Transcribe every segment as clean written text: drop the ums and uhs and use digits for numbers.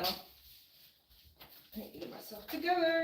go. I need to get myself together.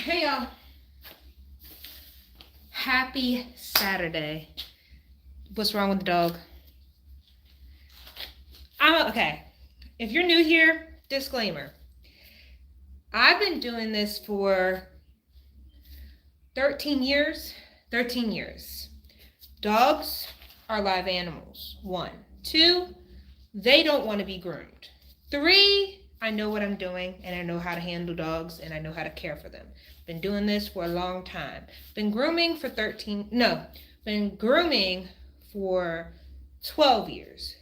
Hey y'all. Happy Saturday. What's wrong with the dog? Okay. If you're new here, disclaimer. I've been doing this for 13 years. 13 years. Dogs are live animals. 1. 2, they don't want to be groomed. 3, I know what I'm doing and I know how to handle dogs and I know how to care for them. Been doing this for a long time. Been grooming for 12 years.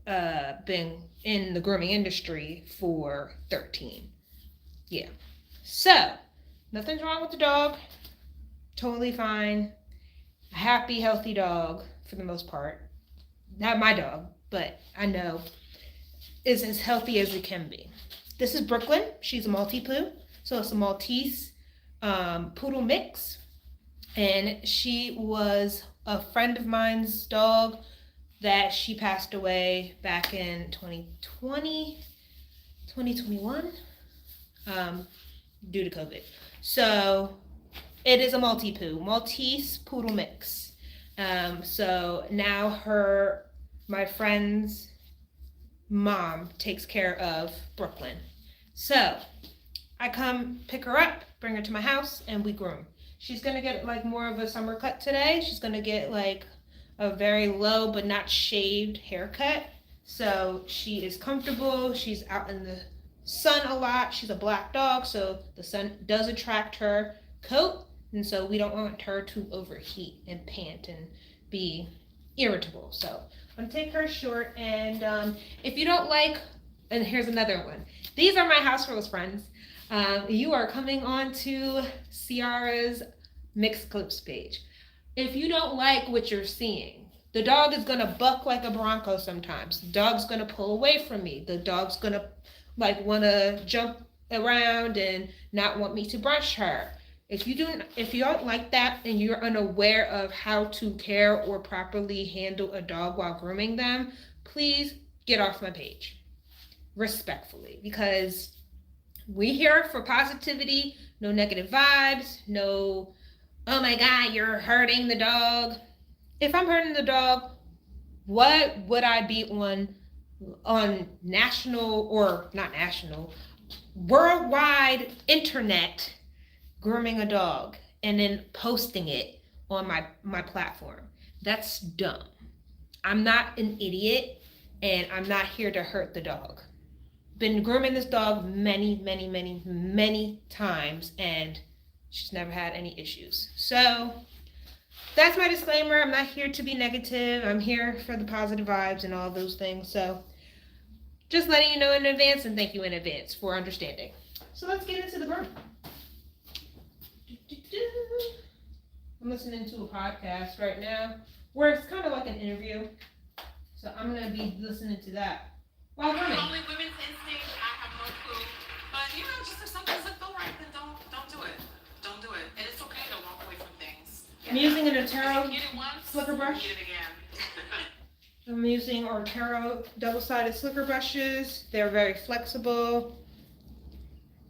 Been in the grooming industry for 13. Yeah. So, nothing's wrong with the dog. Totally fine. A happy, healthy dog for the most part. Not my dog, but I know is as healthy as it can be. This is Brooklyn. She's a Maltipoo. So it's a Maltese poodle mix. And she was a friend of mine's dog that she passed away back in 2021 due to COVID. So it is a Maltese poodle mix. So now my friend's mom takes care of Brooklyn. So I come pick her up, bring her to my house, and we groom. She's gonna get like more of a summer cut today. She's gonna get like a very low but not shaved haircut. So she is comfortable. She's out in the sun a lot. She's a black dog, so the sun does attract her coat, and so we don't want her to overheat and pant and be irritable. So I'm gonna take her short, and if you don't like, and here's another one. These are my house rules, friends. You are coming on to Ciara's Mixed Clips page. If you don't like what you're seeing, the dog is gonna buck like a bronco sometimes. The dog's gonna pull away from me. The dog's gonna wanna jump around and not want me to brush her. If you don't like that and you're unaware of how to care or properly handle a dog while grooming them, please get off my page. Respectfully, because we here for positivity, no negative vibes, no, oh my God, you're hurting the dog. If I'm hurting the dog, what would I be on national or not national, worldwide internet grooming a dog and then posting it on my platform? That's dumb. I'm not an idiot and I'm not here to hurt the dog. Been grooming this dog many, many, many, many times and she's never had any issues. So that's my disclaimer. I'm not here to be negative. I'm here for the positive vibes and all those things. So just letting you know in advance, and thank you in advance for understanding. So let's get into the groom. I'm listening to a podcast right now where it's kind of like an interview. So I'm going to be listening to that while grooming. Only women's instinct, I have no clue. But just if something doesn't feel right, then don't do it. Don't do it. And it's okay to walk away from things. I'm using an Otero Get it once, slicker brush. get it again. I'm using Otero double-sided slicker brushes. They're very flexible.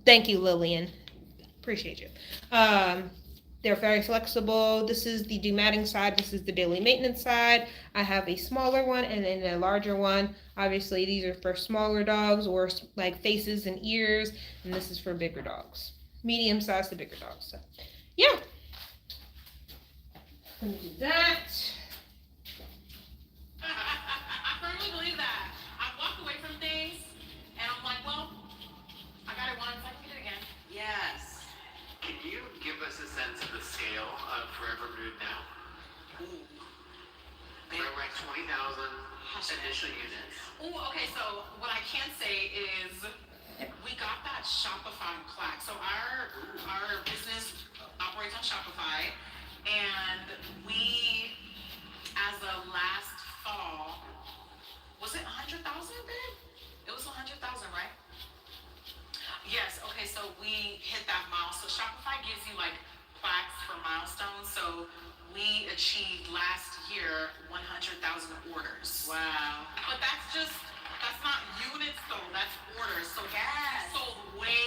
Thank you, Lillian. Appreciate you. They're very flexible. This is the dematting side. This is the daily maintenance side. I have a smaller one and then a larger one. Obviously, these are for smaller dogs or like faces and ears. And this is for bigger dogs. Medium size to bigger dogs. So, yeah. Let me do that. I firmly believe that. I walk away from things and I'm like, well, I got it once, I can get it again. Yes. Can you give us a sense of the scale of Forever Brood now? Ooh. We're at 20,000 initial units. Ooh, okay, so what I can say is we got that Shopify plaque. So our business operates on Shopify, and we, as of last fall, was it 100,000, babe? It was 100,000, right? Yes, okay, so we hit that milestone. So Shopify gives you like plaques for milestones. So we achieved last year 100,000 orders. Wow. But that's not units though, that's orders. So we sold way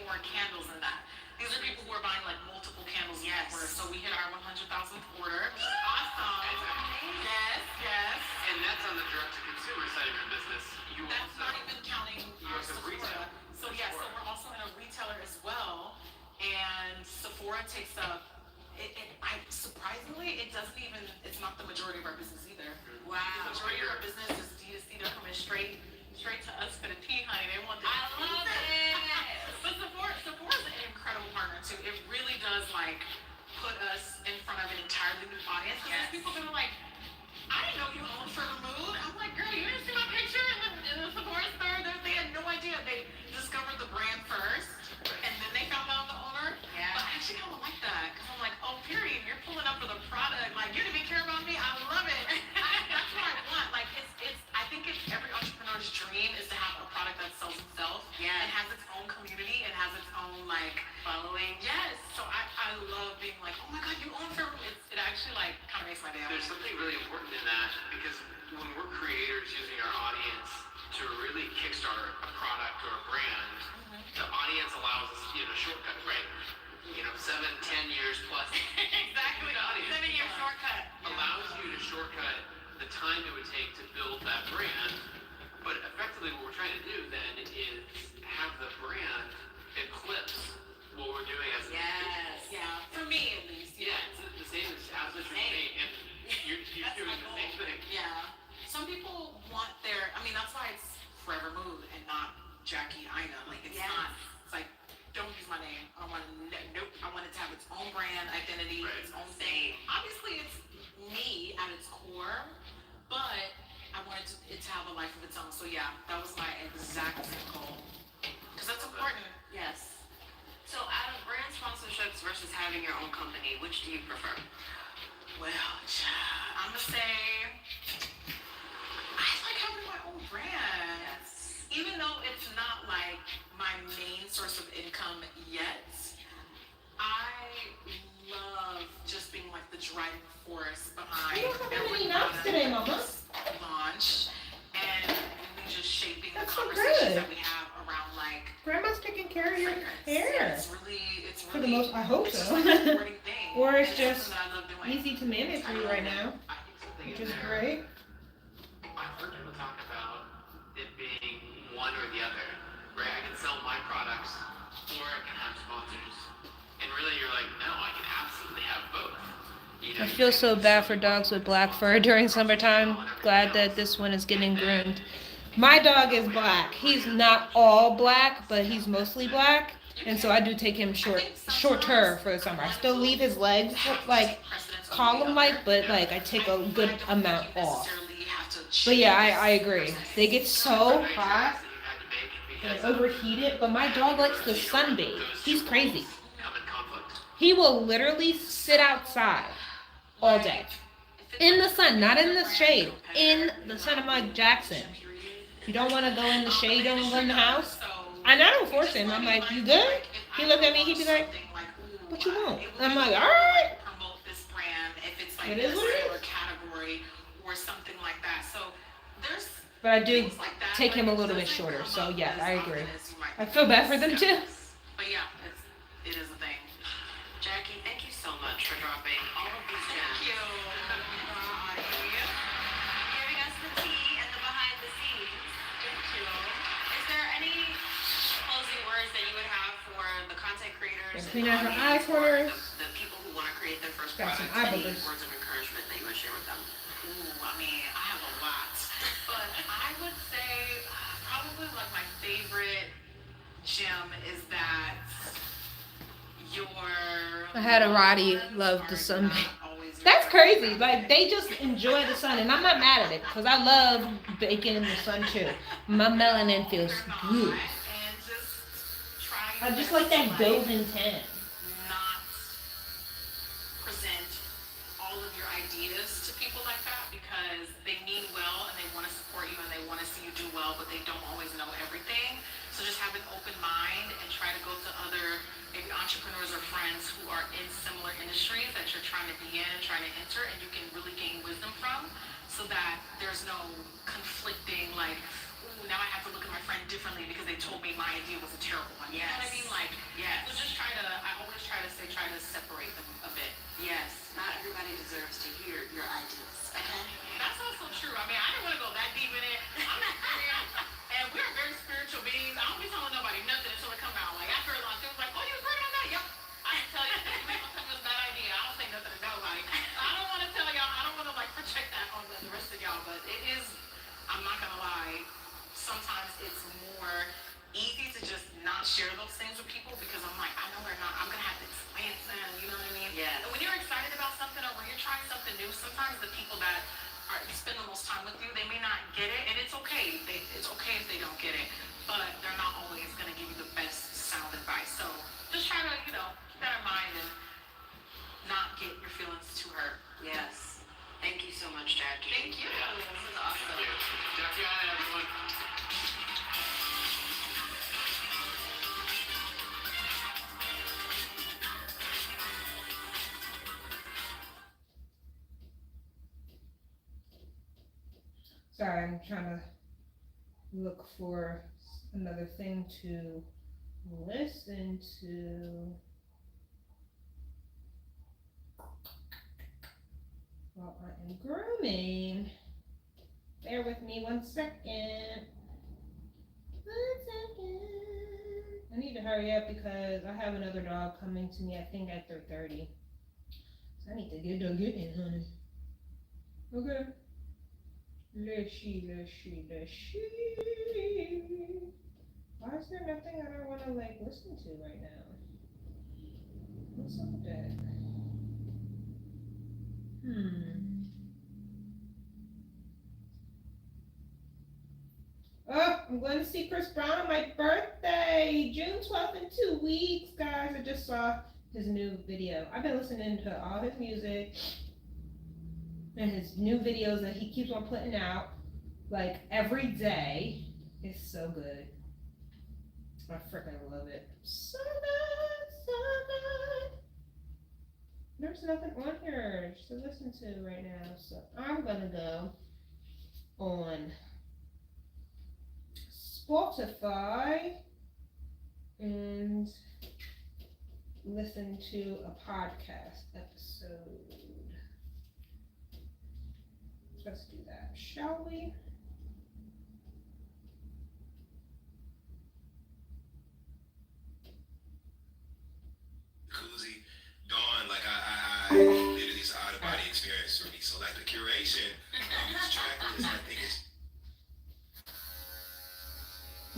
more candles than that. So we hit our 100,000th order. Awesome. Yes, yes. And that's on the direct-to-consumer side of your business. That's not even counting our also Sephora. retail. So yeah, so we're also in a retailer as well, and Sephora takes up. Surprisingly, it doesn't even. It's not the majority of our business either. Wow. The majority of our business is D2C. They're coming straight to us for the tea, honey. They want the. I love it. But Sephora's an incredible partner too. It really does like put us in front of an entirely new audience. Because Yes. there's people that are like, I didn't know you owned For the Mood. I'm like, girl, you didn't see my picture in the Sephora store. They had no idea. They discovered the brand first, and then they found out the owner. Yeah. But I actually kind of like that because I'm like, oh, period. You're pulling up for the product. Like, you didn't even care about me. I love it. That's what I want. Like, I think it's every entrepreneur's dream is to have a product that sells itself. Yeah. And has its own community and has its own like Following. yes. So I love being like, oh my god, you own For it actually like kind of makes my day. There's something really important in that because when we're creators using our audience to really kickstart a product or a brand, the audience allows us to get a shortcut, right? 7, 10 years plus. Exactly. The audience 7-year shortcut. allows you to shortcut the time it would take to build that brand. But effectively what we're trying to do then is have the brand eclipse what we're doing as an Yes. Yeah. For me at least. Yeah, it's the same as absolutely Same. and you're That's doing my the goal. same thing. Yeah. Some people want their. I mean, that's why it's Forever Mood and not Jackie Ina. Like it's Yes. not. It's like don't use my name. I want nope. I want it to have its own brand identity, Right. its own thing. Obviously, it's me at its core, but I wanted it to have a life of its own. So yeah, that was my exact goal. Because that's important. Yes. So out of brand sponsorships versus having your own company, which do you prefer? Well, I'm gonna say I like having my own brand. Yes. Even though it's not like my main source of income yet, I love just being like the driving force behind You don't have every any nuts product today, Mama. launch and really just shaping the That's so conversations good. that we have around like Grandma's taking care of your fragrance. hair. It's really For the most, I hope it's just so. like a rewarding thing. Or it's And just something that I love doing. Easy to manage for you right now, I think something which in is there. great. I've heard people talk about it being one or the other, right? I can sell my products or I can have sponsors. And really you're like, no, I can absolutely have both. I feel so bad for dogs with black fur during summertime. Glad that this one is getting groomed. My dog is black. He's not all black, but he's mostly black. And so I do take him shorter for the summer. I still leave his legs like column-like, but like I take a good amount off. But yeah, I agree. They get so hot and overheat it. But my dog likes to sunbathe. He's crazy. Come in conflict. He will literally sit outside all day. In the sun, not in the shade. In the sun. I'm like, Jackson, you don't want to go in the shade, don't go in the house? And I don't force him. I'm like, you good? He look at me, he'd be like, what you want? I'm like, all right. Promote this brand if it's like It a is what it similar is. category or something like that. So there's But I do things like that. take him a but it little bit doesn't shorter. come So up yeah, as I often agree. as you might I think. feel bad for them too. But yeah, it is a thing. Jackie, thank you so much for dropping all of these gems. Thank you. Giving us the tea and the behind the scenes. Thank you. Is there any closing words that you would have for the content creators Yeah, and clean out her eye audience, or corners. the people who want to create their first Got some product? eye Any boogers. words of encouragement that you would share with them? Ooh, I mean, I have a lot. But I would say probably like my favorite gem is that your I had a Roddy loved ones love are the sunbathe. not always your That's favorite. crazy. Like they just enjoy the sun, and I'm not mad at it because I love baking in the sun too. My melanin feels good. And just try I your just best like that to, golden tan. not present all of your ideas to people like that because they mean well and they want to support you and they want to see you do well, but they don't always know everything. So just have an open mind and try to go to other maybe entrepreneurs or friends who are in similar industries that you're trying to be in and trying to enter, and you can really gain wisdom from, so that there's no conflicting like, ooh, now I have to look at my friend differently because they told me my idea was a terrible one. You know what I Yes. mean? Like, Yes. so just I always try to separate them a bit. Yes, not everybody deserves to hear your ideas. Okay? That's also true. I mean, I didn't want to go that deep in it. I'm not Korean, and we're very spiritual beings. I don't be telling nobody nothing until it come out. Like after a long time, like, oh, you was working on that? Yep. I can tell you, you ain't gonna tell me it's a bad idea. I don't say nothing to nobody. I don't want to tell y'all. I don't want to like project that on the rest of y'all, but it is. I'm not gonna lie. Sometimes it's more easy to just not share those things with people because I'm like, I know they're not. I'm gonna have to explain it to them. You know what I mean? Yes. And when you're excited about something or when you're trying something new, sometimes the people that are spend the most time with you, they may not get it, and it's okay. It's okay if they don't get it, but they're not always gonna give you the best sound advice. So just try to, keep that in mind and not get your feelings too hurt. Yes. Thank you so much, Jackie. Thank you. Yeah. This is awesome. Thank you. Jackie Allen, everyone. Sorry, I'm trying to look for another thing to listen to while I am grooming. Bear with me 1 second. 1 second. I need to hurry up because I have another dog coming to me, I think at 3:30. So I need to get in, honey. Okay. Let's see. Why is there nothing I don't want to listen to right now? What's up with that? Oh, I'm going to see Chris Brown on my birthday, June 12th in 2 weeks, guys. I just saw his new video. I've been listening to all his music and his new videos that he keeps on putting out every day. It's so good. I freaking love it. So good. There's nothing on here to listen to right now, so I'm gonna go on Spotify and listen to a podcast episode. Let's do that, shall we? Jacuzzi, Dawn, I literally it's an out of body experience for me. So the curation of this track list, I think is.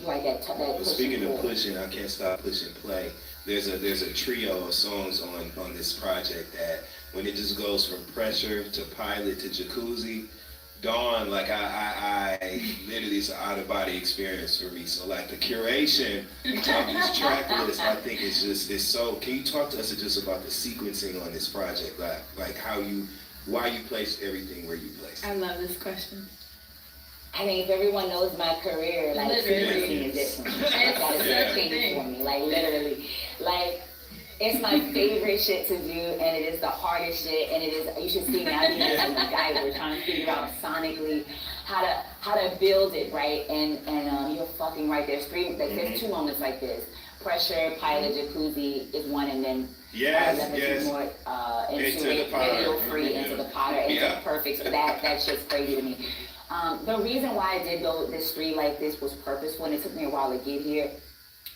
Like that Well, speaking of pushing, I can't stop pushing play. There's a trio of songs on this project that when it just goes from Pressure to Pilot to Jacuzzi, Dawn, I literally it's an out of body experience for me. So the curation of this track list, I think is so. Can you talk to us just about the sequencing on this project, why you place everything where you place? I love this question. I mean, if everyone knows my career, sequencing is different. That is a thing for me, literally. It's my favorite shit to do, and it is the hardest shit, and it is, you should see me, I mean, as a guy, we're trying to figure out sonically how to build it, right? And you're fucking right, there's there's 2 moments like this. Pressure, Pilot, Jacuzzi is one, and then yes. More into it, radio free, into the Potter, into the Perfect, so that shit's crazy to me. The reason why I did this street like this was purposeful, and it took me a while to get here.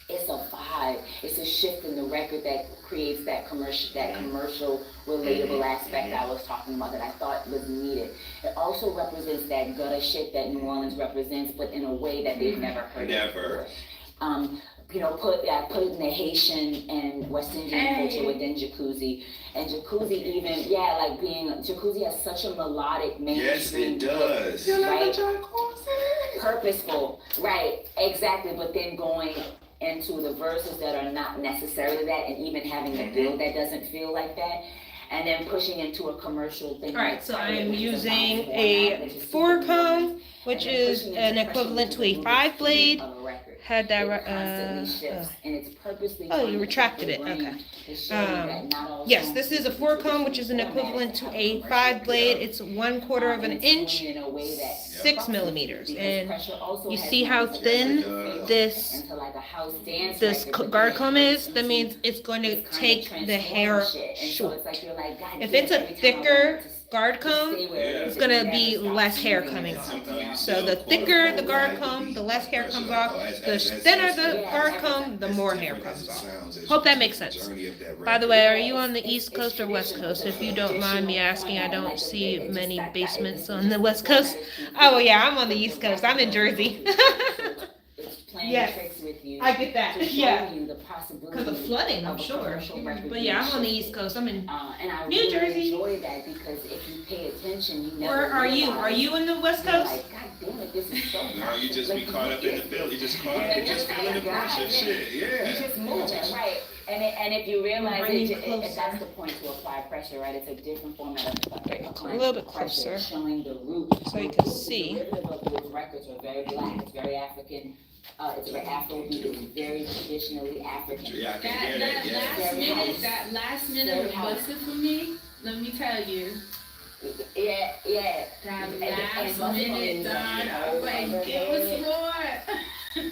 It's a vibe. It's a shift in the record that creates that commercial, relatable aspect I was talking about that I thought was needed. It also represents that gutter shit that New Orleans represents, but in a way that they've never heard it before. Put in the Haitian and West Indian culture within Jacuzzi. And Jacuzzi Jacuzzi has such a melodic mainstream. Yes, it does. Right? Purposeful. Right, exactly. But then going into the verses that are not necessarily that, and even having a build that doesn't feel like that. And then pushing into a commercial thing. All right, so I am using a 4-comb, which is an equivalent to a 5-blade. Had that and it's purposely you retracted it. Okay. Yes, this is a 4-comb, which is an equivalent to a 5-blade. It's 1/4 of an inch. 6 millimeters. Because And pressure also you has see how moments of thin failure this into like a house dance this record, but guard then comb it is? turns That means into it's going to this kind of take the hair transform shit. And so short. it's like you're like, God If damn, it's a every time I thicker want it to guard comb, stay where it is, it's it gonna never be stops less hair moving coming into off. something else. So the thicker the guard comb, the less hair comes off. The thinner the guard comb, the more hair comes off. Hope that makes sense. By the way, are you on the East Coast or West Coast? If you don't mind me asking, I don't see many basements on the West Coast. Oh, well, yeah, I'm on the East Coast. I'm in Jersey. It's playing Yes, tricks with you I get that. to show Yeah. you the possibility Because of flooding, I'm of a sure. commercial record But yeah, I'm on the being East Coast. I'm in. and I New really Jersey. enjoy that because if you pay attention, you never. Where are you? realize- Are you in the West You're Coast? like, God damn it, this is so. No, you just be caught up in the feel. You just feeling the pressure. Shit, You yeah. just moving, right? And if you realize Bring you it, closer. that's the point to apply pressure, right? It's a different format of applying A little bit pressure, closer. showing the root. So you can see. The derivative of those records are very black. It's very African. It's very Afrobeat. It's very traditionally African. Yeah, I can hear that. Yeah. That last minute was busted for me. Let me tell you. Yeah. That And last busting minute, on Don, the- I was like, give us more.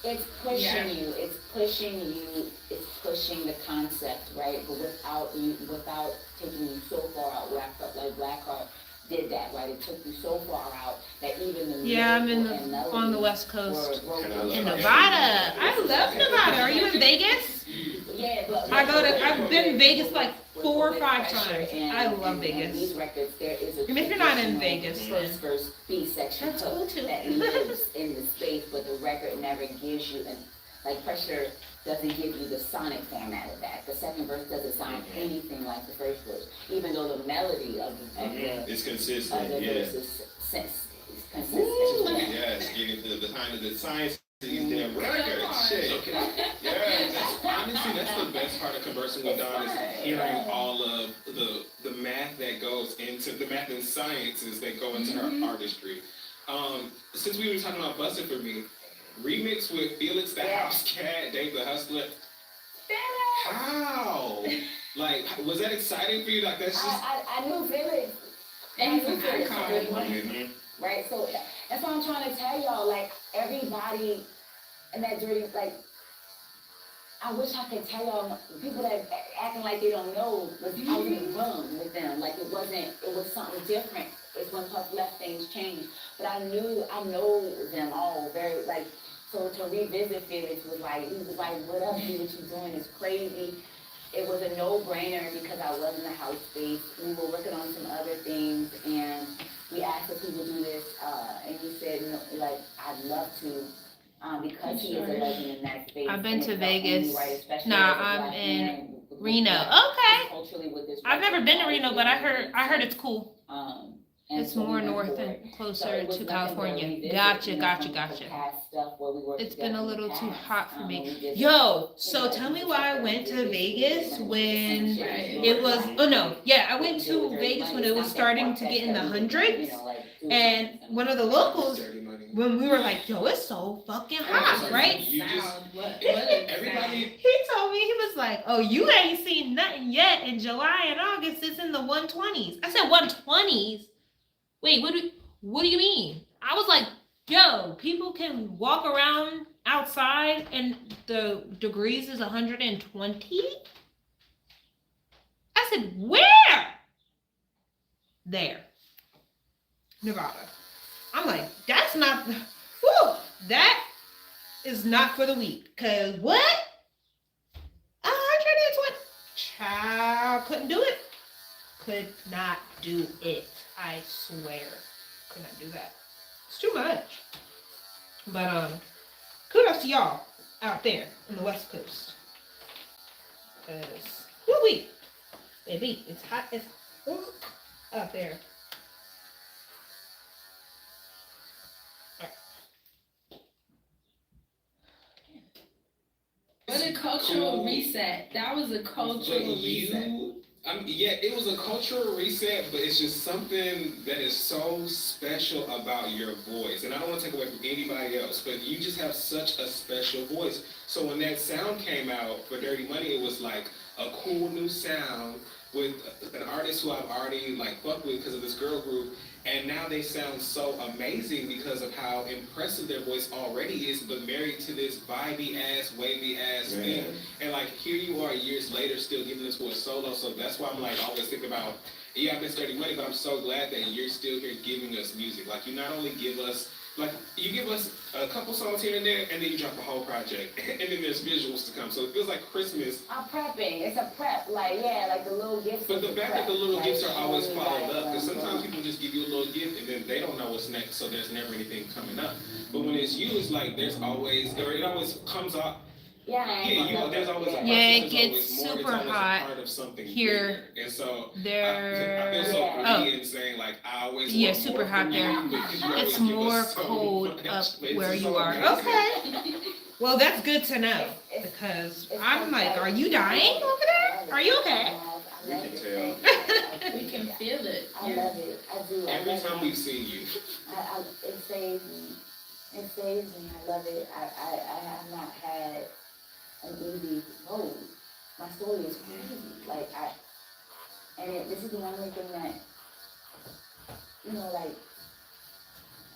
It's pushing Yeah. you. It's pushing you. It's pushing the concept, right? But without taking you so far out. Blackheart did that, right? It took you so far out that even the Yeah, I'm lyrical and melody on the West Coast. were broken. In Nevada. I love Nevada. Are you in Vegas? Yeah, but I've been in Vegas like 4 or 5 pressure times. and- I love and Vegas. these records, there is a Even if you're not in traditional Vegas, first then- verse B section That's cool too. that lives in the space, but the record never gives you pressure doesn't give you the sonic format of that. The second verse doesn't sound anything like the first verse, even though the melody of the It's consistent, yeah. verse is consistent. Yes, getting to the behind the science of these damn records. Shit. Yeah, honestly, that's the best part of conversing with Don is hearing all of the math that goes into the math and sciences that go into her artistry. Since we were talking about Busted For Me, remix with Felix the House Cat, Dave the Hustler. How? Like, was that exciting for you? Like, that's just. I knew Felix. And he's I an knew Felix icon. really well. Right, so that's what I'm trying to tell y'all. Like everybody in that dirty, like I wish I could tell y'all. People that acting like they don't know, was I was in the room with them. Like it was something different. It's when Puff left, things changed. But I know them all very like. So to revisit Felix he was like, what up, dude? What you doing is crazy. It was a no-brainer because I was in the house space. We were working on some other things, and we asked if he would do this, and he said, no, like, I'd love to, because he is a legend in that space. I've been and to it felt only Vegas. right, especially Nah, as a I'm black in man with Reno. black Okay. culturally with this I've never record, been to Reno, but I heard it's cool. And It's so we more went north for and it. So closer it was to nothing but California. revisit, Gotcha. some of the past stuff where we worked It's been together a in the little too past, hot for when me. we did Yo, the- so tell me why I went to Vegas when Right. it was, oh no, yeah, I went to Vegas when it was starting to get in the hundreds. And one of the locals, when we were like, yo, it's so fucking hot, right? You just, What everybody, He told me, he was like, oh, you ain't seen nothing yet. In July and August, it's in the 120s. I said 120s? Wait, what do you mean? I was like, yo, people can walk around outside and the degrees is 120? I said, where? There. Nevada. I'm like, that's not, whew, that is not for the weak. Cause what? 120? Child, couldn't do it. Could not do it. I swear. Could not do that. It's too much. But kudos to y'all out there on the West Coast. Cause woo-wee. Baby, it's hot as out there. What a cultural reset. That was a cultural but reset. yeah, it was a cultural reset, but it's just something that is so special about your voice. And I don't want to take away from anybody else, but you just have such a special voice. So when that sound came out for Dirty Money, it was like a cool new sound with an artist who I've already like fucked with because of this girl group. And now they sound so amazing because of how impressive their voice already is, but married to this vibey ass, wavy ass thing. And like here you are years later still giving this for a solo. So that's why I'm like always thinking about, yeah, I've been studying money, but I'm so glad that you're still here giving us music. Like you not only give us, like you give us a couple songs here and there, and then you drop a whole project, and then there's visuals to come. So it feels like Christmas. I'm prepping. It's a prep. Like the little gifts. But the fact that the little gifts are always followed up, because sometimes people just give you a little gift and then they don't know what's next, so there's never anything coming up. But when it's you, it's like there's always, or it always comes up. There's always a process. It gets super hot part of something here. Bigger. And so There. I feel so greedy in saying like I always want super more hot from there. you because you always It's give more us so cold much. up It's where so you are. amazing. Okay. Well, that's good to know because I'm like, are you dying over there? Are you okay? We can tell. We can feel it. I love it. I do. Every time we've seen you. It saves me. It saves me. I love it. I have not had an easy road. My story is crazy. Like this is the only thing that, like,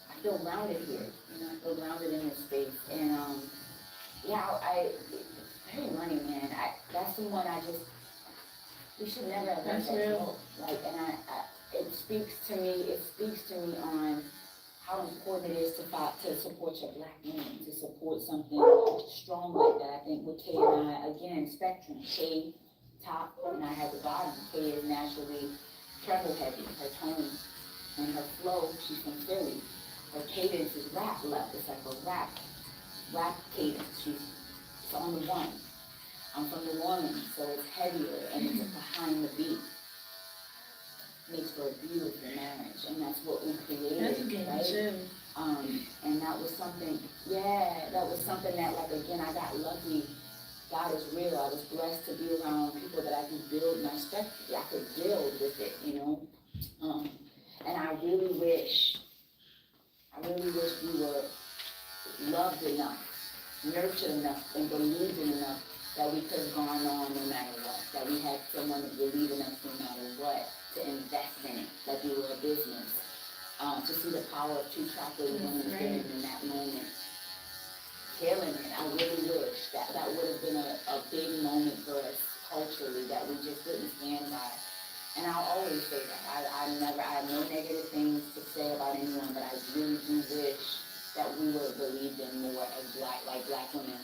I feel grounded here. I feel grounded in this space. And very money, man. That's the one we should never have let that go. Like, and it speaks to me on how important it is to support your black women, to support something strong like that. I think with Kay and I, again, spectrum. Kay top and I have the bottom. Kay is naturally treble heavy, her tone and her flow. She's from Philly. Her cadence is rap left. It's like a rap cadence. It's on the one. I'm from New Orleans, so it's heavier and it's behind the beat. Makes for a beautiful marriage, and that's what we created, right? And that was something that, like, again, I got lucky. God is real. I was blessed to be around people that I could build my spectrum. I could build with it, And I really wish we were loved enough, nurtured enough, and believed in enough that we could have gone on no matter what. That we had someone that believed in us no matter what, to invest in it, like we were a business. To see the power of two chocolate women in that moment. Killing it. I really wish that would have been a big moment for us culturally that we just couldn't stand by. And I'll always say that. I have no negative things to say about anyone, but I really do wish that we would have believed in more as black women.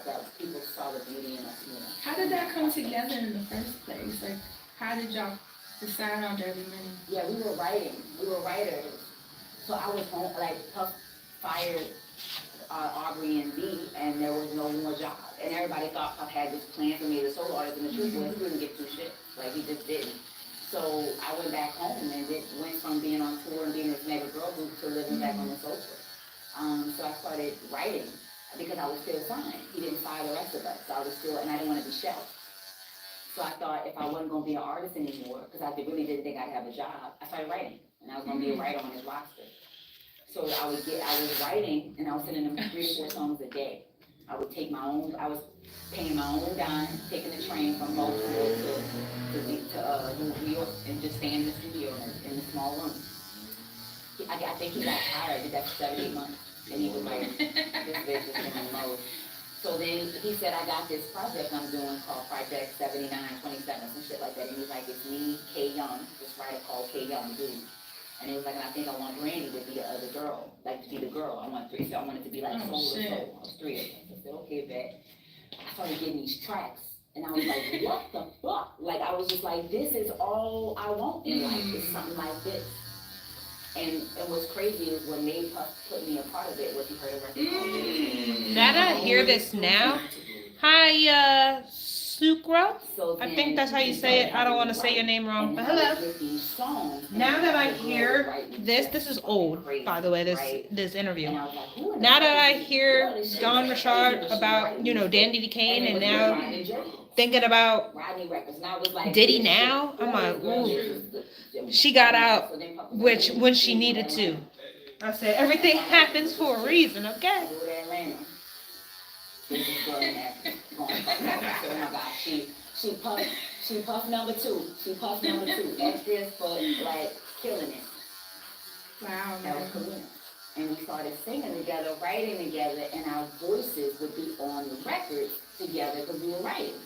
That people saw the beauty in us more. How did that come together in the first place? Like, how did y'all decide on Dirty Money? Yeah, we were writing. We were writers. So I was home, like, Puff fired Aubrey and B, and there was no more job. And everybody thought Puff had this plan for me as a solo artist, and the truth was, he couldn't get two shit. Like, he just didn't. So I went back home and went from being on tour and being this mega girl group to living back on the sofa. So I started writing because I was still signed. He didn't fire the rest of us. So I was still, and I didn't want to be shelved. So I thought if I wasn't going to be an artist anymore, because I really didn't think I'd have a job, I started writing. And I was going to be a writer on his roster. So I was writing, and I was sending him 3 or 4 songs a day. I was paying my own dime, taking the train from Baltimore to New York, and just staying in the studio in the small room. I think he got tired. He did that for 7, 8 months. And he was like, this bitch is in mode. So then he said, I got this project I'm doing called Project 7927, some shit like that. And he was like, it's me, Kay Young, this writer called Kay Young, dude. And he was like, and I think I want Brandy to be the other girl, like to be the girl. I want it to be like soul to soul. I was 3 of them. I said, okay, bet. I started getting these tracks. And I was like, what the fuck? Like, I was just like, this is all I want in life, is something like this. And what's crazy is when they put me a part of it, what you heard of record. Now that I hear this now, hi, Sucro. So I think that's how you say it. I don't want to say your name wrong, but hello. Now that I hear this is old, by the way, this interview. Now that I hear Don Richard about, Dandy Kane, and now thinking about Diddy now, I'm like, ooh. She got out when she needed to. I said, everything happens for a reason, okay? She puff number 2. She puff number 2. That's this for, like, killing it. Wow, That was man. Kalina. And we started singing together, writing together, and our voices would be on the record together because we were writing.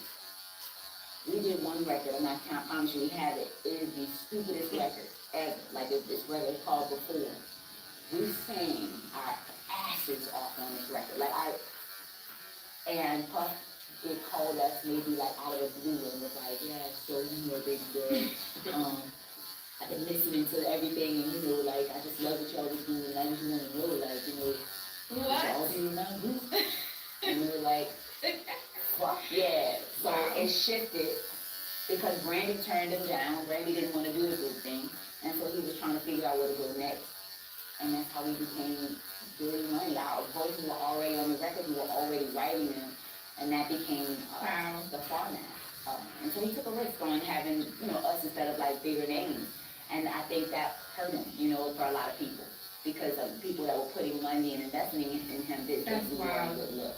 We did one record, I'm not I promise you we have it. It is the stupidest record ever. Like this record is called Before. We sang our asses off on this record. And Puff, they called us maybe like out of the blue and was like, yeah, so you know, baby girl, I've been listening to everything and like I just love what y'all was doing and I just want to know, like, what y'all do now, and we were like, fuck yeah. So it shifted because Brandy turned him down. Brandy didn't want to do the group thing, and so he was trying to figure out where to go next. And that's how we became Dirty Money. Our voices were already on the record. We were already writing them, and that became the format. And so he took a risk on having us instead of like bigger names. And I think that hurt him, for a lot of people because of people that were putting money and investing in him didn't think we were a good look,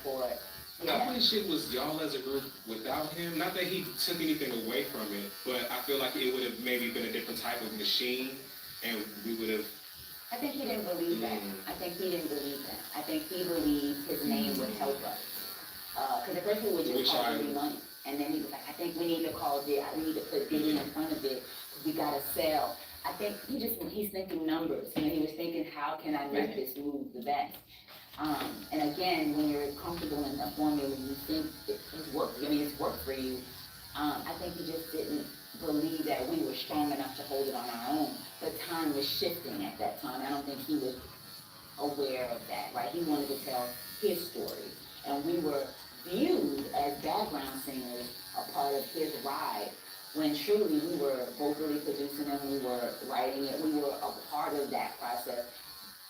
for it. Yeah. How much shit was y'all as a group without him? Not that he took anything away from it, but I feel like it would have maybe been a different type of machine, and we would have. I think he didn't believe that. I think he believed his name would help us. Because at first we would just call Dirty Money, and then he was like, I think we need to call it. We need to put Diddy in front of it because we gotta sell. I think he's thinking numbers. He was thinking, how can I make this move the best? And again, when you're comfortable in a formula, you think it's worked. It's worked for you. I think he just didn't believe that we were strong enough to hold it on our own. But time was shifting at that time. I don't think he was aware of that, right? He wanted to tell his story. And we were viewed as background singers, a part of his ride, when truly we were vocally producing them, we were writing it, we were a part of that process,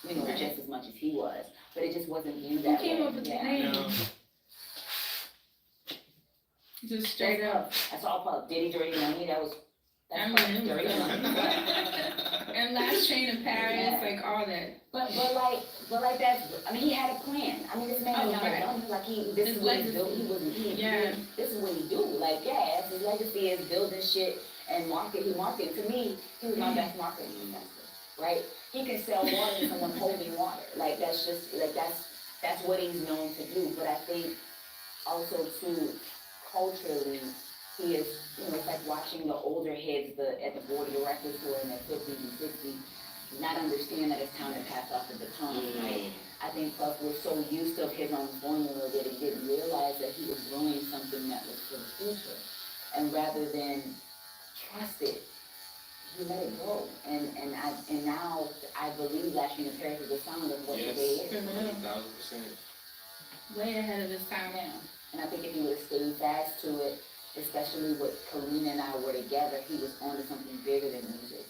just as much as he was. But it just wasn't viewed that way. Who came up with the name? Just straight up. That's all Puff. Diddy, Dirty Money, that's Dirty Money. And Last Train in Paris, like all that. But like that's, he had a plan. This man was not done. This is what he do. This is what he do. His legacy is building shit and market. He marketed. To me, he was my best marketing investor, right? He can sell water to someone holding water. That's just, that's what he's known to do. But I think also too, culturally, he is, it's like watching the older heads at the board of the record store in their 50s and 60s, not understand that it's time to pass off the baton, right? I think Puff was so used to his own formula that he didn't realize that he was growing something that was for the future. And rather than trust it, he let it go. And now I believe Last Train in Paris is the sound of what today is. 1,000%. Way ahead of his time. Yeah. And I think if he would have stayed fast to it, especially with Kalina and I were together, he was on to something bigger than music.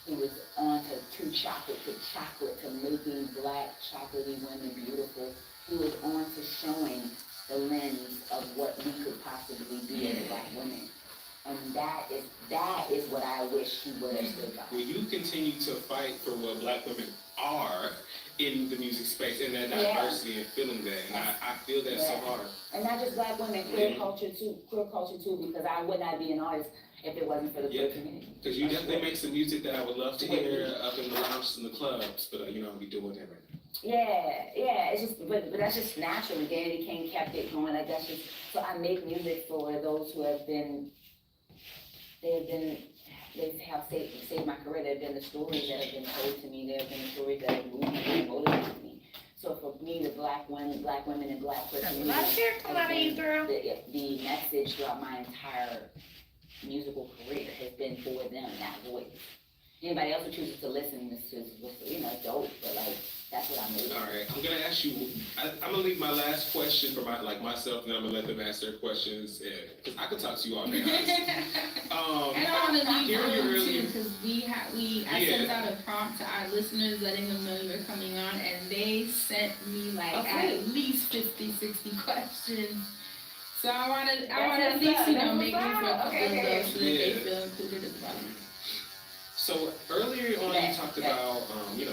He was on to chocolate, to making black chocolatey women beautiful. He was on to showing the lens of what we could possibly be as black women. And that is what I wish he would have stood by. Will you continue to fight for what black women are in the music space and that diversity and feeling that? And I feel that so hard. And not just black women, queer culture too, because I would not be an artist if it wasn't for the queer community. Because you definitely make some music that I would love to hear up in the lounges and the clubs, but I'll be doing that right now. Yeah, it's just, but that's just natural. Danny King kept it going, that's just, so I make music for those who have been, they have saved my career. There have been the stories that have been told to me. There have been the stories that have moved me and motivated me. So for me, the black women and black person, the message throughout my entire musical career has been for them, that voice. Anybody else who chooses to listen, this is dope, but that's what I made. All right, I'm gonna ask you. I'm gonna leave my last question for myself, and then I'm gonna let them ask their questions. Because I could talk to you all day. And I want to leave you too, because I sent out a prompt to our listeners, letting them know you were coming on, and they sent me at least 50, 60 questions. So I want to at least make room for a couple of those so that they feel included as well. So earlier on, you talked about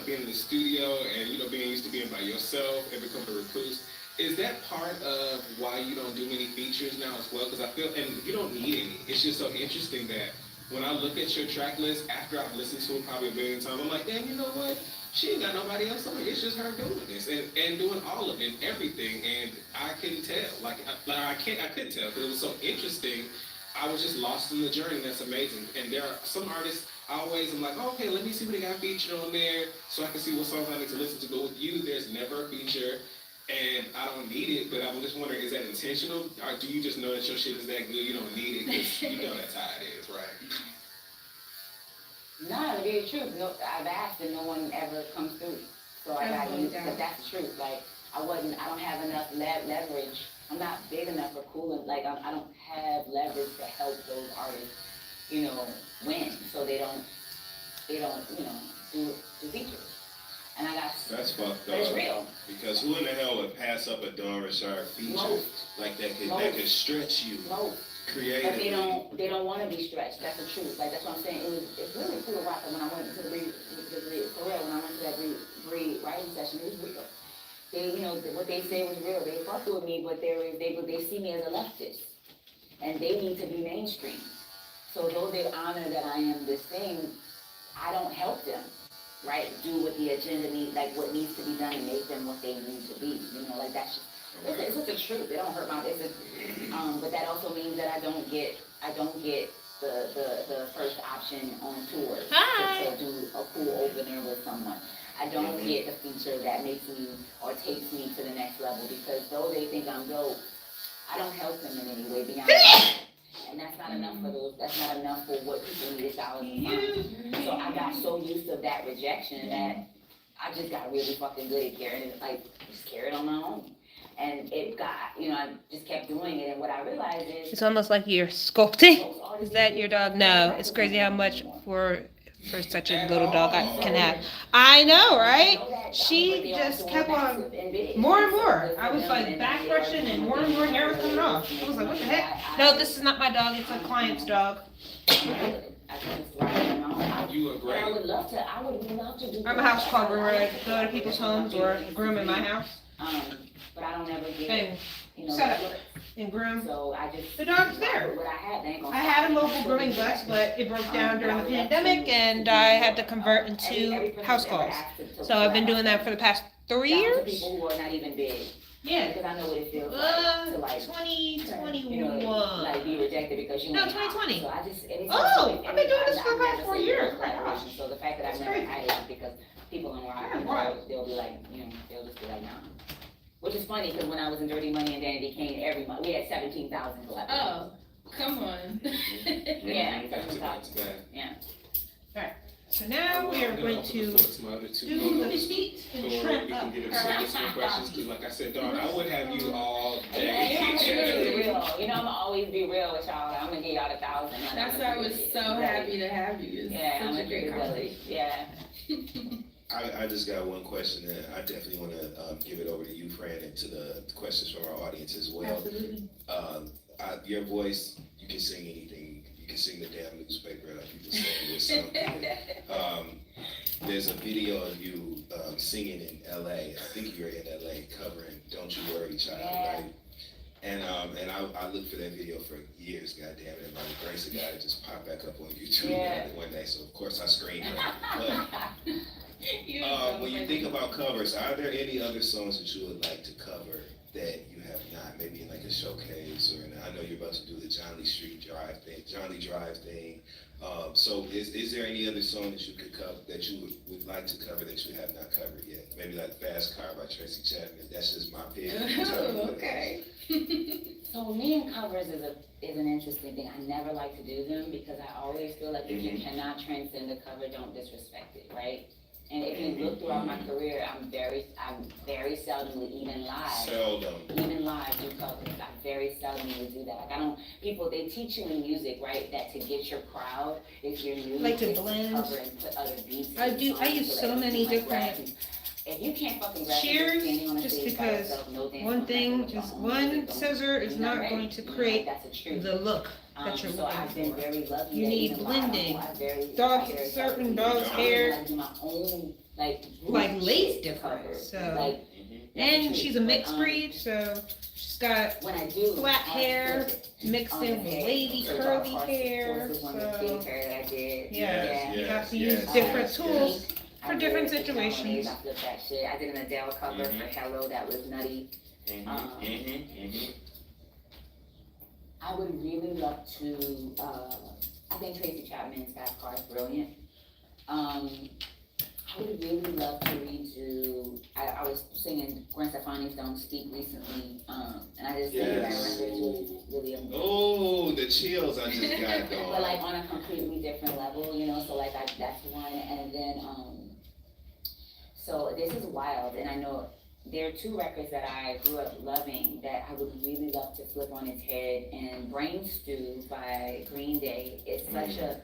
being in the studio and being used to being by yourself and becoming a recluse. Is that part of why you don't do many features now as well? Because I feel, and you don't need any. It's just so interesting that when I look at your track list after I've listened to it probably a million times, I'm like, damn, you know what? She ain't got nobody else on it. It's just her doing this and doing all of it, everything. And I couldn't tell. I couldn't tell because it was so interesting. I was just lost in the journey. That's amazing. And there are some artists. I always am like, oh, okay, let me see what they got featured on there, so I can see what songs I need to listen to. But with you, there's never a feature, and I don't need it. But I'm just wondering, is that intentional, or do you just know that your shit is that good? You don't need it because you know that's how it is, right? No, to be the truth, no, I've asked and no one ever comes through. So I got you, but that's the truth. Like, I don't have enough leverage. I'm not big enough or cool, and like, I don't have leverage to help those artists, win. So they don't, do features. And I got. That's fucked but it's up. real. Because who in the hell would pass up a Dawn Richard feature like that could stretch you creatively? But they don't want to be stretched. That's the truth. Like that's what I'm saying. It's really cool rock. When I went to for real, when I went to that writing session, it was real. They, what they say was real. They fuck with me, but they see me as a leftist, and they need to be mainstream. So though they honor that I am this thing, I don't help them, right? Do what the agenda needs, like what needs to be done to make them what they need to be. Like that's just, it's just the truth. They don't hurt my business. But that also means that I don't get the first option on tour to do a cool opener with someone. I don't get the feature that makes me or takes me to the next level because though they think I'm dope, I don't help them in any way beyond that. And that's not enough for those. That's not enough for what people need $1 to find. So I got so used to that rejection that I just got really fucking good at carrying it. Like just carry it on my own. And it got, I just kept doing it. And what I realized is it's almost like you're sculpting. Is that your dog? No, it's crazy how much for such a little dog I can have. I know, right? She just kept on more and more. I was like back brushing and more hair was coming off. I was like, what the heck? No, this is not my dog. It's a client's dog. You are great. I would love to do. I'm a house call where I go to people's homes or groom in my house. But I don't ever get and set up and groom. So I just the dog's there. What I had a local grooming bus, but it broke down during the pandemic, and I had to convert into house calls. So I've been doing that for the past 3 years. People who are not even big. Yeah. Because I know what it feels like to like 2021. Like be rejected because you. No, 2020. So I just. I've been doing this for the past 4 years. So the fact that I've never had it is because people in where they'll be like, they'll just be like, no. Which is funny because when I was in Dirty Money and Danity Kane, every month we had 17,000 collabs. Oh, come on. Yeah, 17,000. Yeah. All right. So now we are going to do the feet and shrimp up. We can get into some questions because, like I said, Dawn, I would have you all day. I'm always be real with y'all. I'm gonna give y'all 1,000. That's why I was so happy to have you. It's I'm such a great conversation. Yeah. I just got one question that I definitely want to give it over to you, Fran, and to the questions from our audience as well. Absolutely. Your voice, you can sing anything. You can sing the damn newspaper, like you just said, or something. There's a video of you singing in L.A. I think you're in L.A. covering "Don't You Worry, Child," right? And I looked for that video for years, goddamn it, and by the grace of God, it just popped back up on YouTube one day. So of course I screamed. But when you think about covers, are there any other songs that you would like to cover that you have not, maybe in like a showcase, or I know you're about to do the Johnny Drive thing. So is there any other song that you could cover that you would like to cover that you have not covered yet? Maybe like Fast Car by Tracy Chapman. That's just my pick. Okay. So me and covers is an interesting thing. I never like to do them because I always feel like if you cannot transcend the cover, don't disrespect it, right? And if you look throughout my career, I'm very seldomly even live. Even live do covers. I very seldomly do that. Like I don't. People they teach you in music, right? That to get your crowd, if you're new, like to blend, cover and put other beats. I use so many different. If you can't fucking rap, cheers, just because one scissor is not going to create the look that you're looking for. You need blending. Certain dog's hair like Lay's shit different. covered. So Like, and she's a mixed breed, so she's got when I do flat hair mixed on in the with head, wavy so curly dark hair. horse is one of the big So hair that I did. yeah, you have to use yes, different yes, tools I for did different the Cannabis, situations. I flipped that shit. I did an Adele cover for Hello that was nutty. I would really love to, I think Tracy Chapman's fast car is brilliant. I would really love to redo, I was singing Gwen Stefani's Don't Speak recently, and I just think that record is really amazing. Oh, the chills I just got going. But like on a completely different level, you know, so like that's one, and then, so this is wild, and I know there are two records that I grew up loving that I would really love to flip on its head, and Brain Stew by Green Day is such a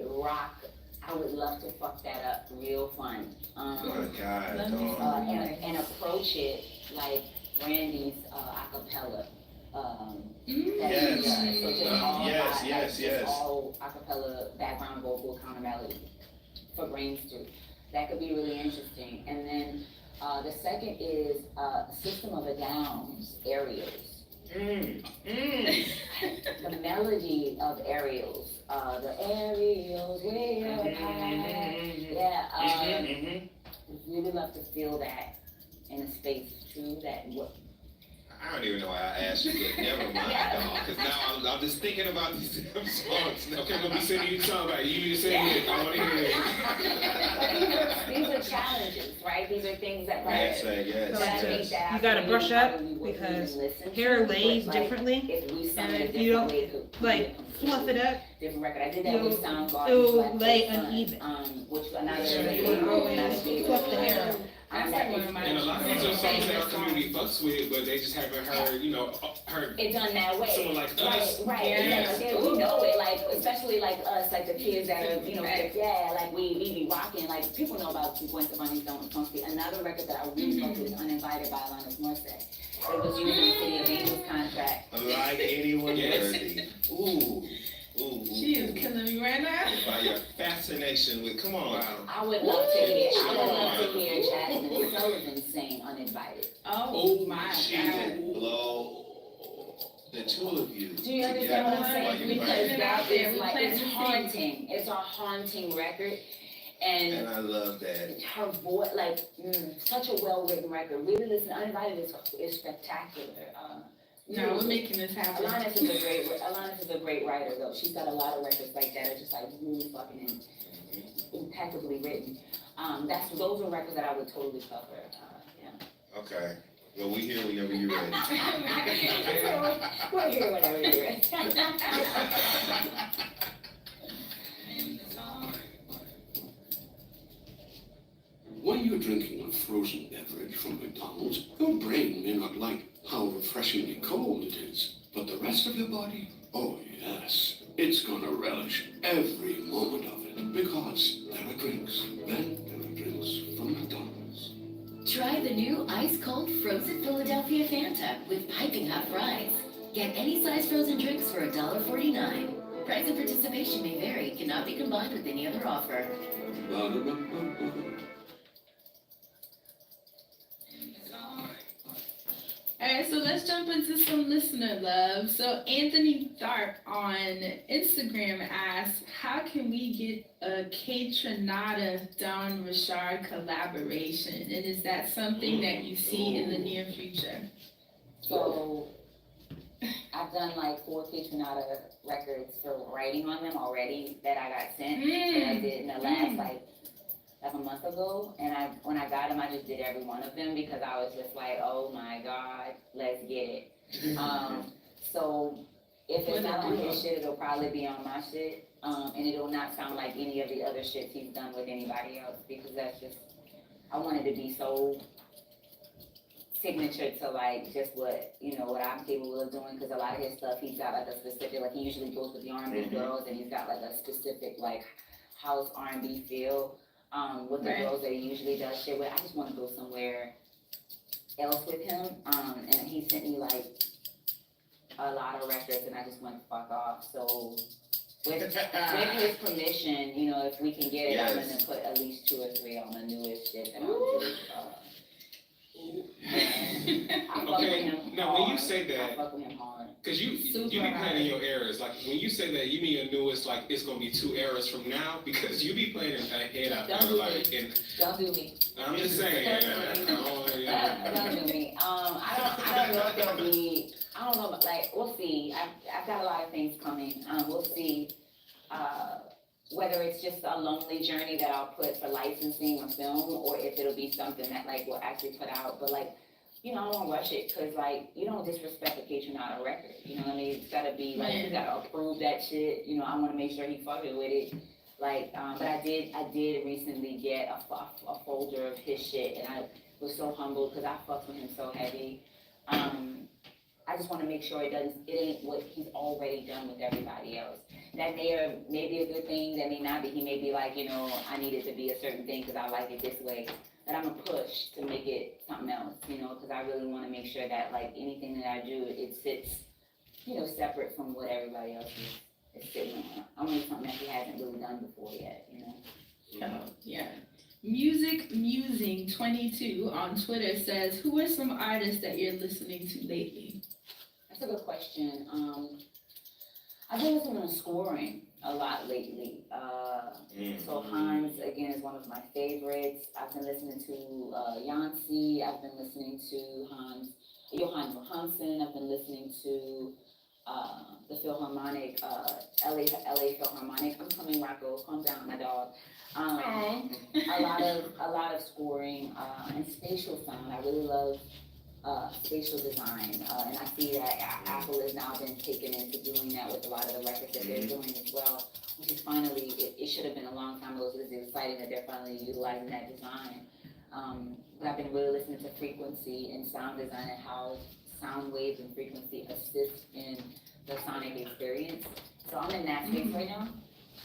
rock. I would love to fuck that up real fun. Oh my God. And approach it like Brandy's acapella. That she does. So just all acapella background vocal counter melody for Brain Stew. That could be really interesting. And then the second is System of a Down's Aerials. The melody of Aerials. The Aerials way up high. Yeah, really love to feel that in a space too. I don't even know why I asked you, but never mind, dog. Because now I'm just thinking about these damn songs. Okay, I'm gonna be sending you songs about you need to sing it. I want to hear it. These are challenges, right? These are things that like yes. You gotta brush up because hair lays differently, and if you don't like fluff it up, different record. I did that with Soundgarden. it'll lay uneven. Which another Fluff the hair out. And a lot of these are songs that our community fucks with, but they just haven't heard, heard it done that way. Someone like us. Right. Yeah. We know it, like, especially like us, like the kids that are, like we be rocking, like people know about Gwen Stefani's Don't Speak. Another record that I really fucked with is Uninvited by Alanis Morissette. It was used in the City of Angels contract. Like anyone worthy. Ooh. She is killing me right now. By your fascination with, come on. I would love to hear Jasmine Sullivan sing Uninvited. Oh my She God. would blow the two of you. Do you understand what I'm saying? Because that is like, it's Plant haunting. It's a haunting record. And I love that. Her voice, like, such a well-written record. Really listen, Uninvited is spectacular. No, we're making this happen. Alanis is a great writer, though. She's got a lot of records like that are just like really fucking impeccably written. Those are records that I would totally cover. Okay. Well, we here whenever you're ready. We're here whenever you're ready. When you're drinking a frozen beverage from McDonald's, your brain may not like how refreshingly cold it is, but the rest of your body, oh yes, it's gonna relish every moment of it, because there are drinks. Then there are drinks from McDonald's. Try the new ice-cold frozen Philadelphia Fanta with piping hot fries. Get any size frozen drinks for $1.49. Price and participation may vary, cannot be combined with any other offer. Alright, so let's jump into some listener love. So Anthony Tharp on Instagram asks, how can we get a K-Tronada Don Richard collaboration? And is that something that you see in the near future? So I've done like 4 K-Tronada records for writing on them already that I got sent. That I did in the last like a month ago, and when I got them, I just did every one of them because I was just like, oh my God, let's get it. So if it's not on his shit, it'll probably be on my shit, and it'll not sound like any of the other shit he's done with anybody else, because that's just, I want it to be so signature to like just what I'm capable of doing, because a lot of his stuff, he's got like a specific, like he usually goes with the R&B girls, and he's got like a specific like house R&B feel. With the girls that he usually does shit with. I just want to go somewhere else with him. And he sent me like a lot of records, and I just went to fuck off. So with his permission, you know, if we can get it, I'm Yes. gonna put at least 2 or 3 on the newest shit that I'm doing. I fuck with Okay, him now when you hard. say I that, fuck with him hard. because you be playing in your eras, like when you say that, you mean your newest, like it's gonna be 2 eras from now, because you be playing ahead out there, like, and Don't do me. I'm just saying, Don't do me. I don't know if there'll be, I don't know, but like, we'll see. I've got a lot of things coming. We'll see, whether it's just a lonely journey that I'll put for licensing or film, or if it'll be something that like we'll actually put out. But like, you know, I don't rush it, cause like, you don't disrespect a kid, you're not a record. You know what I mean? It's gotta be like, you gotta approve that shit. You know, I wanna make sure he fucking with it. Like, but I did recently get a folder of his shit, and I was so humbled because I fucked with him so heavy. I just want to make sure it ain't what he's already done with everybody else. That may be a good thing, that may not be. He may be like, you know, I need it to be a certain thing because I like it this way. But I'm gonna push to make it something else, you know, because I really want to make sure that like anything that I do, it sits, you know, separate from what everybody else is sitting on. I want something that he hasn't really done before yet, you know. Oh, yeah. Music Musing 22 on Twitter says, who are some artists that you're listening to lately? That's a good question. I've been listening to scoring a lot lately. So Hans, again, is one of my favorites. I've been listening to Yancy. I've been listening to Johann Johansson. I've been listening to the Philharmonic, LA Philharmonic. I'm coming, Rocco. Calm down, my dog. A lot of scoring and spatial sound. I really love spatial design, and I see that Apple has now been taken into doing that with a lot of the records that they're doing as well, which is finally, it should have been a long time ago, so it's exciting that they're finally utilizing that design. But I've been really listening to frequency and sound design and how sound waves and frequency assist in the sonic experience. So I'm in that space right now,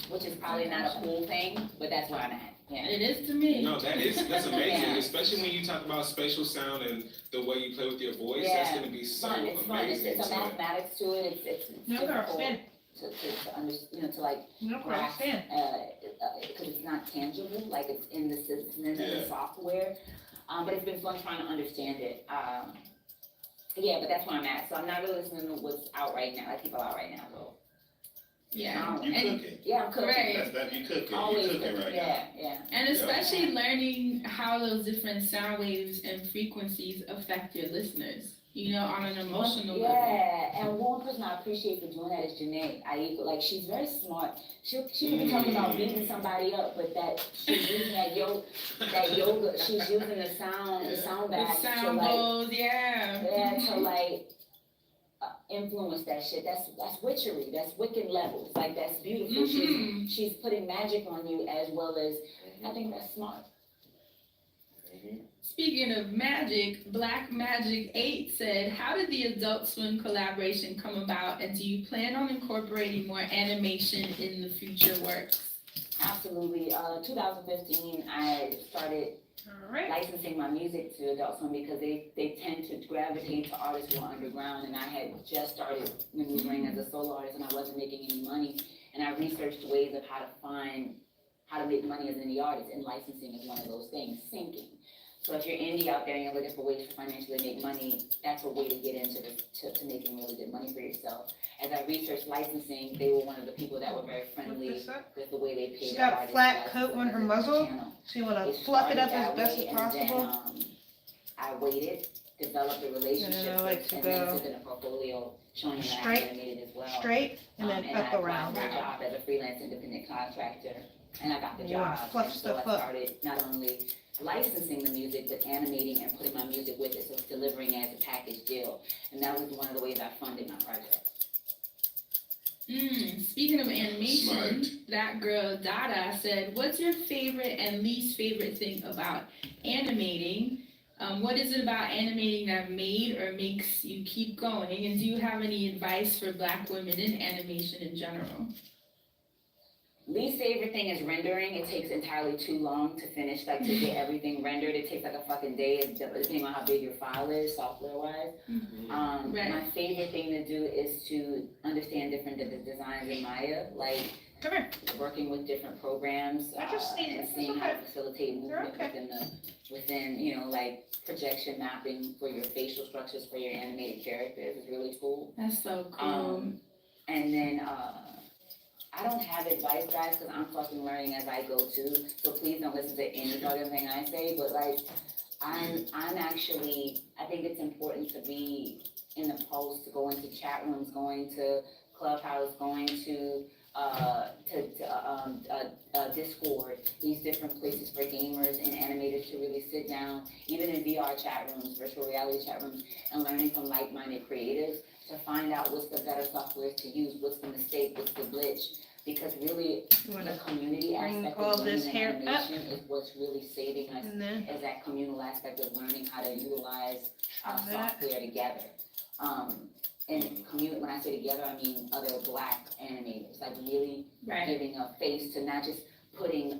which is probably not a cool thing, but that's where I'm at. Yeah. It is to me. No, that's amazing, Yeah. especially when you talk about spatial sound and the way you play with your voice. Yeah. That's gonna be so Fun. It's fun. amazing. It's a mathematics to it. It's difficult to understand, you know, to like grasp, because it's not tangible, like it's in the system, in the software. But it's been fun trying to understand it. Yeah, but that's where I'm at. So I'm not really listening to what's out right now, like people out right now, though. Yeah. You cooking. Yeah, I'm cooking. Right. That's that you cooking. Always You cooking right now. Yeah. And especially learning how those different sound waves and frequencies affect your listeners, you know, on an emotional level. Yeah, and one person I appreciate for doing that is Janae. Like, she's very smart. She could be talking about beating somebody up, but that she's using that yoga, she's using the sound bags The to sound like, bowls, to like influence that shit. That's witchery. That's wicked levels. Like, that's beautiful. She's putting magic on you as well as, I think that's smart. Speaking of magic, Black Magic 8 said, how did the Adult Swim collaboration come about, and do you plan on incorporating more animation in the future works? Absolutely. 2015, I started licensing my music to Adult Swim because they tend to gravitate to artists who are underground, and I had just started maneuvering as a solo artist and I wasn't making any money, and I researched ways of how to make money as an indie artist, and licensing is one of those things, syncing. So if you're indie out there and you're looking for ways to financially make money, that's a way to get into to making really good money for yourself. As I researched licensing, they were one of the people that were very friendly with the way they paid. She's got a flat coat on her muzzle, so you want to fluff it up as best as possible. Then, I waited, developed a relationship, and then took in a portfolio showing that I animated as well. Straight, and then up around. I got my job as a freelance independent contractor, and I got the You want job. to fluff And so stuff I up. started not only licensing the music, but animating and putting my music with it, so it's delivering as a package deal. And that was one of the ways I funded my project. Speaking of animation, that girl Dada said, what's your favorite and least favorite thing about animating? What is it about animating that made or makes you keep going? And do you have any advice for Black women in animation in general? Least favorite thing is rendering. It takes entirely too long to finish, like to get everything rendered. It takes like a fucking day, depending on how big your file is, software-wise. Right. My favorite thing to do is to understand different designs in Maya, like Come here. working with different programs I just sneezed. and It's seeing how okay. to facilitate movement within, you know, like projection mapping for your facial structures for your animated characters is really cool. That's so cool. And then I don't have advice, guys, because I'm fucking learning as I go too. So please don't listen to any fucking thing I say. But like, I'm actually, I think it's important to be in the post, to go into chat rooms, going to Clubhouse, going to Discord, these different places for gamers and animators to really sit down, even in VR chat rooms, virtual reality chat rooms, and learning from like-minded creatives to find out what's the better software to use, what's the mistake, what's the glitch. Because really, the community aspect all of this learning hair animation is what's really saving us, And then is that communal aspect of learning how to utilize that. software together. And when I say together, I mean other Black animators, like really Right. giving a face to not just putting,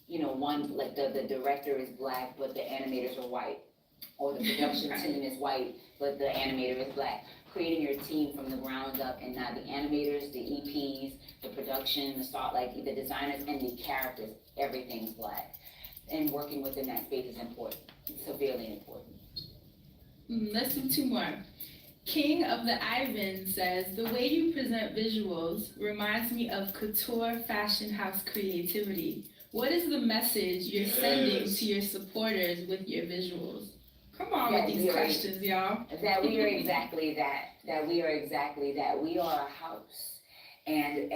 you know, one, like the director is Black, but the animators are white. Or the production team is white, but the animator is Black. Creating your team from the ground up, and now the animators, the EPs, the production, the designers and the characters, everything's Black. And working within that space is important, severely important. Let's do two more. King of the Ivan says, the way you present visuals reminds me of couture fashion house creativity. What is the message you're sending to your supporters with your visuals? Come on with these questions, y'all. That we are exactly that we are exactly that. We are a house. And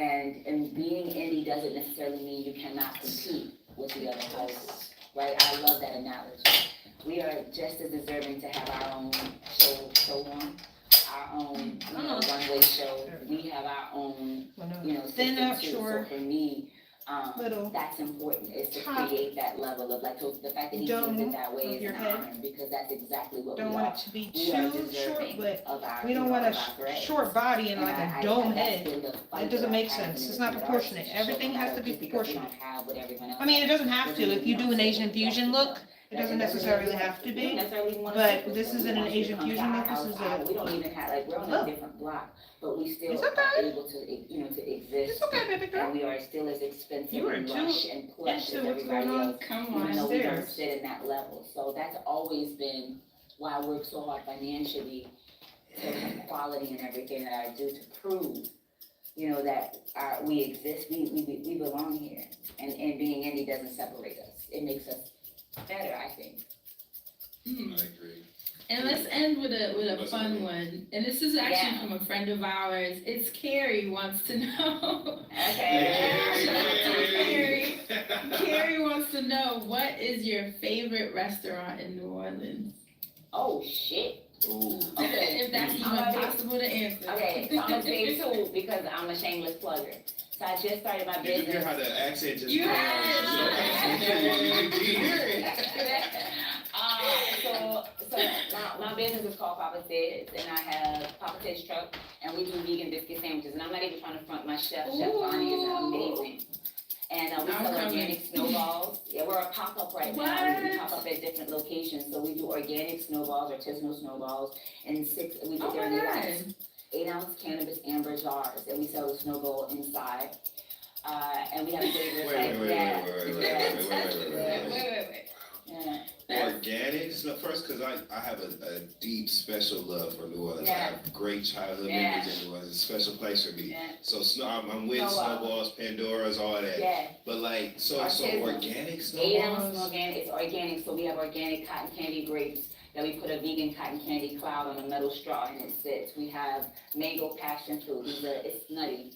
being indie doesn't necessarily mean you cannot compete with the other houses, right? I love that analogy. We are just as deserving to have our own showroom, our own, runway show. We have our own, Thin system up, too. short. So for me, Little that's important, is to top. create that level of like, so the fact that he Dome sees it that way of is your an head. honor, because that's exactly what Don't we want are. it to be We are too short, deserving but of our, we don't want of a our threads. short body and like a dome head. It doesn't make sense. sense. It's not proportionate. Everything has to be proportionate. I mean, it doesn't have to. If you do an Asian fusion look, it doesn't necessarily have to be. But this isn't an Asian fusion look. This is a. We don't even have, like, we're on a different block, but we still It's are okay. able to, to exist. It's okay, baby girl. And we are still as expensive You are and too lush and plush as into what's everybody going on. else. Come Even on. though we don't Stairs. sit in that level. So that's always been why I work so hard financially to have quality in everything that I do, to prove, that we exist, we belong here. And being indie doesn't separate us. It makes us better, I think. I agree. And let's end with a fun one. And this is actually from a friend of ours. It's Carrie wants to know. Okay. Shout out to Carrie. Carrie wants to know, what is your favorite restaurant in New Orleans? Oh, shit. Ooh. Okay. If that's even possible to answer. Okay, so I'm gonna say two because I'm a shameless plugger. So I just started my Did you hear business. how the accent just You came So my business is called Papa Ted's, and I have Papa Ted's truck, and we do vegan biscuit sandwiches. And I'm not even trying to front my chef. Chef Bonnie is amazing. And we sell organic snowballs. Yeah, we're a pop-up right now. We pop up at different locations. So we do organic snowballs, artisanal snowballs, and they're in 8-ounce cannabis amber jars, and we sell the snowball inside. And we have flavors Wait. Yeah. Organics, no, first, because I have a deep, special love for New Orleans. Yeah. I have great childhood Yeah. memories in New Orleans. It's a special place for me. Yeah. So I'm with Snowball. snowballs, Pandoras, all that. Yeah. But like, so Artisanal. organic 8-ounce snowballs? organic, it's organic, so we have organic cotton candy grapes that we put a vegan cotton candy cloud on a metal straw and it sits. We have mango passion fruit, it's nutty.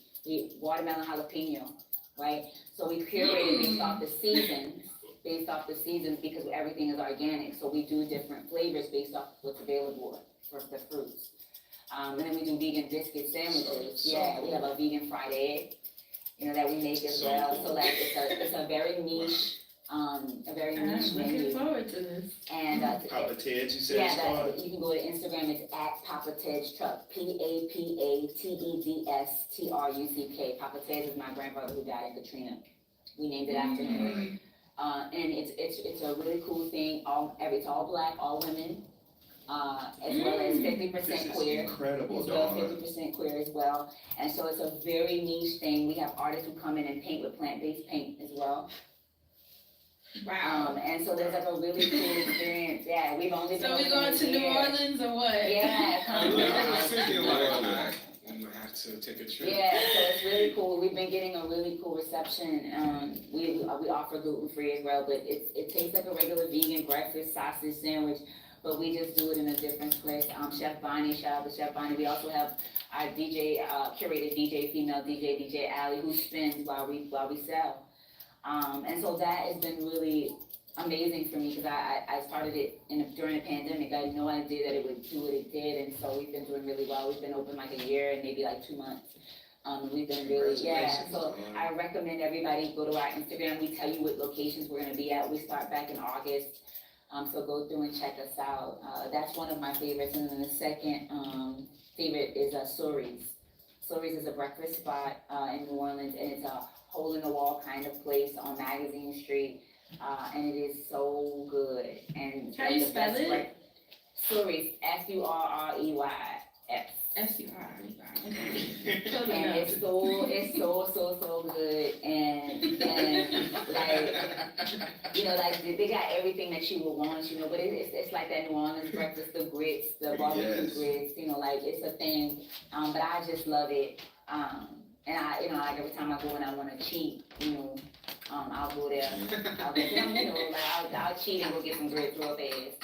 Watermelon jalapeno, right? So we curate it based off the seasons because everything is organic. So we do different flavors based off what's available for the fruits. And then we do vegan biscuit sandwiches. We have a vegan fried egg, that we make as well. So like it's a very niche A very I'm niche looking menu. forward to this. And Papa Ted's, you said yeah, it's called? you can go to Instagram. It's at Papa Ted's Truck. PAPATEDSTRUCK. Papa Ted's is my grandfather who died in Katrina. We named it after him. And it's a really cool thing. It's all black, all women. As well as 50% queer. Incredible, as well, Dawn. 50% queer as well. And so it's a very niche thing. We have artists who come in and paint with plant-based paint as well. Wow. And so there's like a really cool experience. Yeah, we've only been. So we going to New Orleans or what? Yeah. I was thinking like, I'm gonna have to take a trip. Yeah, so it's really cool. We've been getting a really cool reception. We offer gluten-free as well, but it tastes like a regular vegan breakfast sausage sandwich, but we just do it in a different twist. Chef Bonnie, shout out to Chef Bonnie. We also have our DJ, curated DJ, female DJ Allie, who spins while we sell. And so that has been really amazing for me because I started it during the pandemic. I had no idea that it would do what it did, and so we've been doing really well. We've been open like a year and maybe like 2 months. We've been really, so I recommend everybody go to our Instagram. We tell you what locations we're going to be at. We start back in August. So go through and check us out. That's one of my favorites. And then the second favorite is Suri's. Suri's is a breakfast spot in New Orleans, and it's a hole-in-the-wall kind of place on Magazine Street. And it is so good. And how you spell it? Suri's, Surreys. SURREYS. And it's so good. And like, you know, like they got everything that you would want, you know, but it's like that New Orleans breakfast, the grits, the barbecue grits, you know, like it's a thing. But I just love it. And I, you know, like every time I go and I want to cheat, you know, I'll go there. I'll cheat and go get some grits real fast.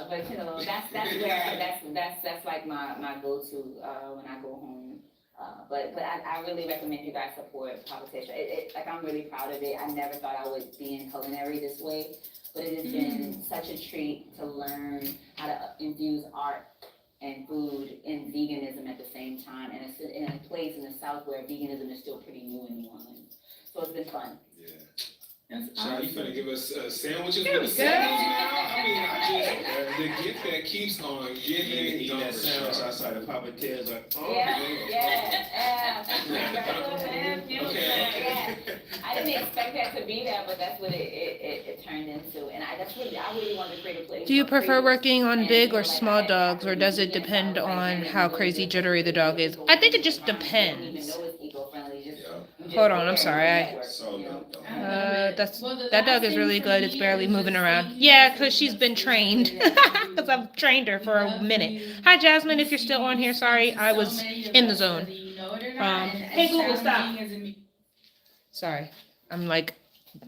But you know, that's like my go-to when I go home. But I really recommend you guys support Papa Ted's. Like I'm really proud of it. I never thought I would be in culinary this way, but it has been such a treat to learn how to infuse art and food and veganism at the same time, and it's in a place in the South where veganism is still pretty new in New Orleans. So it's been fun. Yeah. Sean, you finna give us sandwiches Here with we sandwiches go. now? I mean, the gift that keeps on giving. Eating that sandwich outside of Papa Ted's, like, oh, Yeah. Okay. I didn't expect that to be that, but that's what it turned into, and I really wanted to create a place. Do you for prefer creators. working on And, big you know, or like, small I dogs, or really does it didn't depend follow on that how and crazy really jittery the dog is? I think it just You don't even depends. know it's eco-friendly, you just Hold on, I'm go sorry, there and I- network, So you know? dope. That dog is really good. It's barely moving around. Yeah, because she's been trained. Because I've trained her for a minute. Hi, Jasmine, if you're still on here, sorry, I was in the zone. Hey, Google, stop. Sorry, I'm like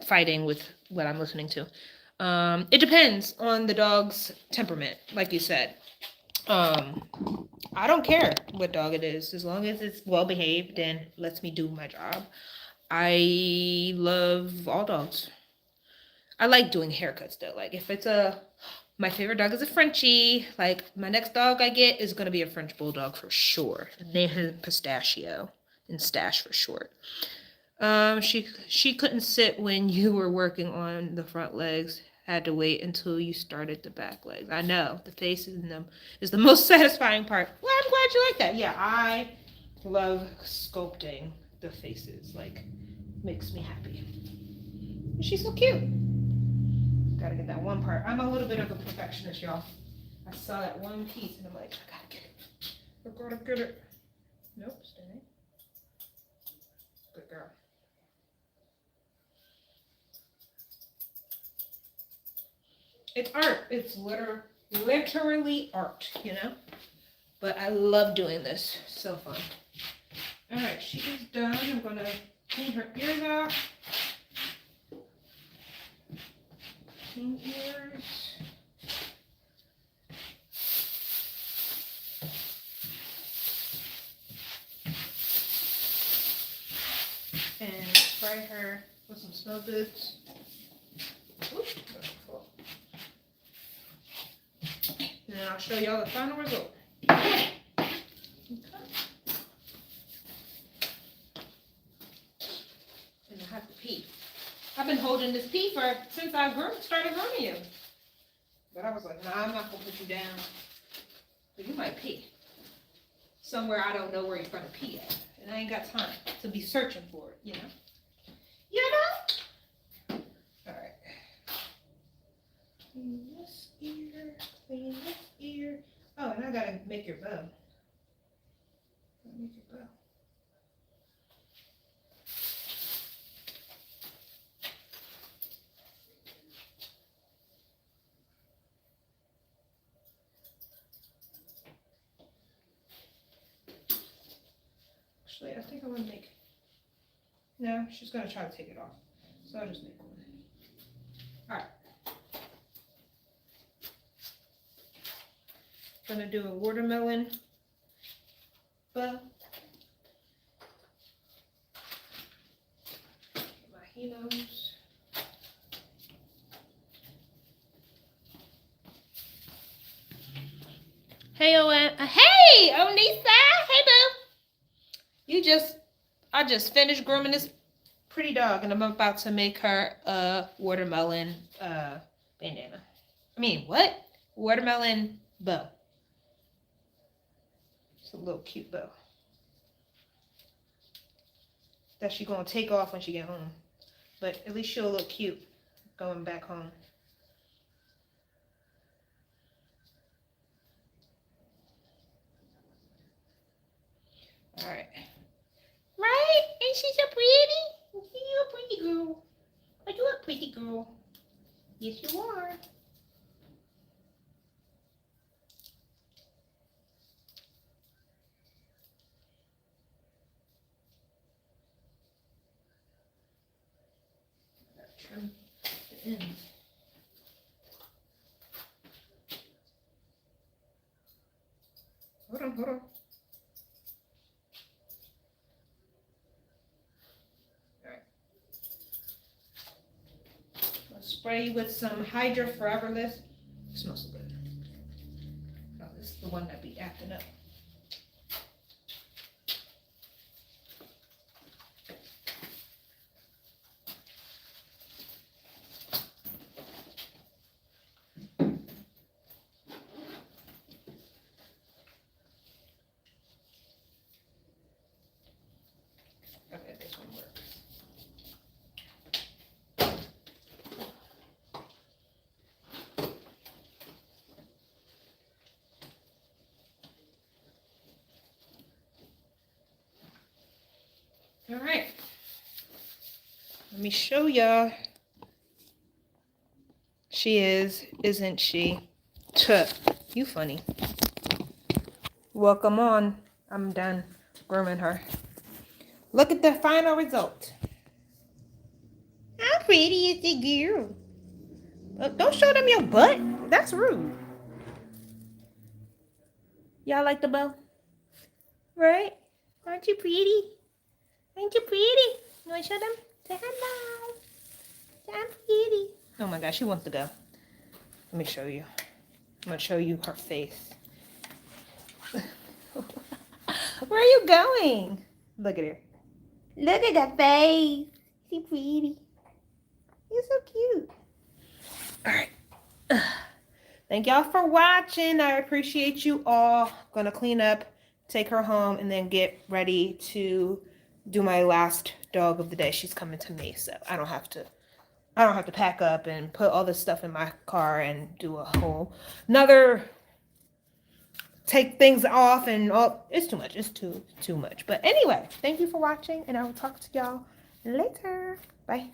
fighting with what I'm listening to. It depends on the dog's temperament, like you said. I don't care what dog it is, as long as it's well behaved and lets me do my job. I love all dogs. I like doing haircuts though. Like if it's my favorite dog is a Frenchie. Like my next dog I get is gonna be a French bulldog for sure. Name him Pistachio, and Stash for short. She couldn't sit when you were working on the front legs. Had to wait until you started the back legs. I know the face in them is the most satisfying part. Well, I'm glad you like that. Yeah, I love sculpting the faces. Like, makes me happy. And she's so cute. Gotta get that one part. I'm a little bit of a perfectionist, y'all. I saw that one piece and I'm like, I gotta get it. I gotta get it. Nope, stay. Good girl. It's art. It's literally art, you know? But I love doing this. So fun. Alright, she is done. I'm gonna clean her ears out. Clean ears. And spray her with some smell goods. Oops. And then I'll show y'all the final result. Okay. holding this pee since I started grooming you. But I was like, nah, I'm not gonna put you down. But you might pee. Somewhere I don't know where you're gonna pee at. And I ain't got time to be searching for it, you know? You know? Alright. Clean this ear, clean this ear. Oh, and I gotta make your bow. Make your bow. Actually, I think I'm gonna make. No, she's gonna try to take it off. So I'll just make one. Alright. Gonna do a watermelon bow. My helos. Hey, hey, Onisa. Hey, boo. I just finished grooming this pretty dog, and I'm about to make her a watermelon bandana. I mean, what? Watermelon bow. It's a little cute bow that she's gonna take off when she get home. But at least she'll look cute going back home. All right. Right? Ain't she so pretty? You're a pretty girl. Are you a pretty girl? Yes, you are. Trim the ends. Hold on. Spray with some Hydra Foreverless. It smells so good. Oh, this is the one that be acting up. Okay, this one works. All right, let me show y'all. She isn't she? Tuh, you funny. Welcome on. I'm done grooming her. Look at the final result. How pretty is the girl? Don't show them your butt. That's rude. Y'all like the bow? Right? Aren't you pretty? Ain't you pretty? You want to show them? Say hello. Say I'm pretty. Oh my gosh, she wants to go. Let me show you. I'm going to show you her face. Where are you going? Look at her. Look at that face. She pretty. You're so cute. All right. Thank y'all for watching. I appreciate you all. Gonna clean up, take her home, and then get ready to do my last dog of the day. She's coming to me, so I don't have to pack up and put all this stuff in my car and do a whole another take things off and all. It's too much. It's too much. But anyway, thank you for watching, and I will talk to y'all later. Bye.